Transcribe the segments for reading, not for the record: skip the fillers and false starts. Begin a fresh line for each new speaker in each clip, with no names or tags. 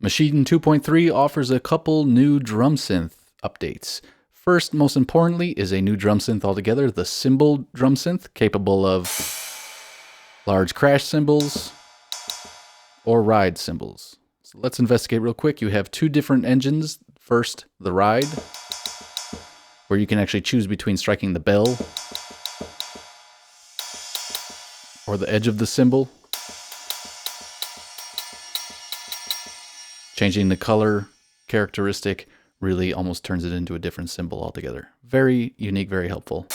Maschine 2.3 offers a couple new Drumsynth updates. First, most importantly, is a new Drumsynth altogether, the Cymbal Drumsynth, capable of large crash cymbals or ride cymbals. So let's investigate real quick. You have two different engines. First, the ride, where you can actually choose between striking the bell or the edge of the cymbal, changing the color characteristic really almost turns it into a different cymbal altogether. Very unique, very helpful.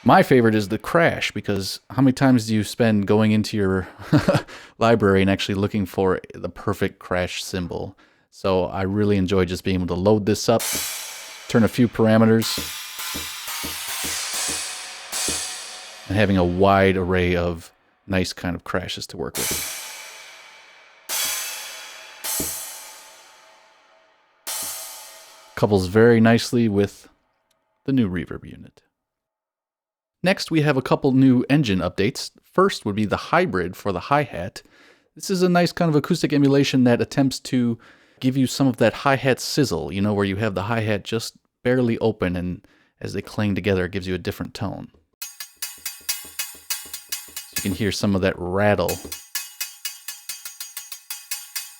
My favorite is the crash, because how many times do you spend going into your library and actually looking for the perfect crash cymbal? So I really enjoy just being able to load this up, turn a few parameters, and having a wide array of nice kind of crashes to work with. Couples very nicely with the new reverb unit. Next, we have a couple new engine updates. First would be the hybrid for the hi-hat. This is a nice kind of acoustic emulation that attempts to give you some of that hi-hat sizzle, you know, where you have the hi-hat just barely open, and as they clang together, it gives you a different tone. So you can hear some of that rattle.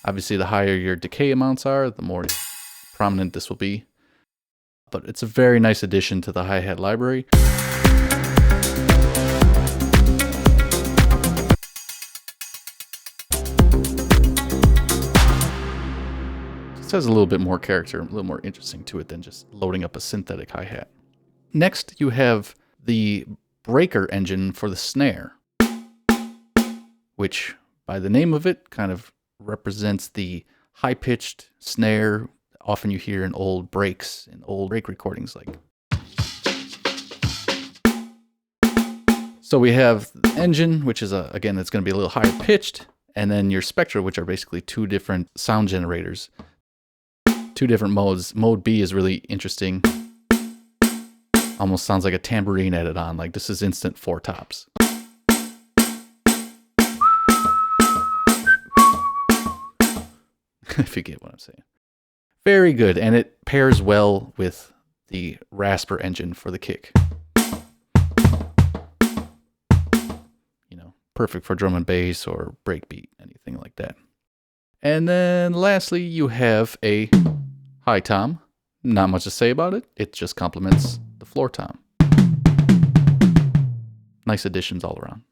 Obviously, the higher your decay amounts are, the more prominent this will be. But it's a very nice addition to the hi-hat library. This has a little bit more character, a little more interesting to it than just loading up a synthetic hi-hat. Next, you have the breaker engine for the snare, which, by the name of it, kind of represents the high-pitched snare often you hear in old breaks, in old break recordings. Like. So we have the engine, which is, again, it's going to be a little higher pitched, and then your spectra, which are basically two different sound generators. Two different modes. Mode B is really interesting. Almost sounds like a tambourine added on. Like, this is instant four tops. If you get what I'm saying. Very good, and it pairs well with the rasper engine for the kick. You know, perfect for drum and bass or breakbeat, anything like that. And then lastly, you have a high tom. Not much to say about it. It just complements the floor tom. Nice additions all around.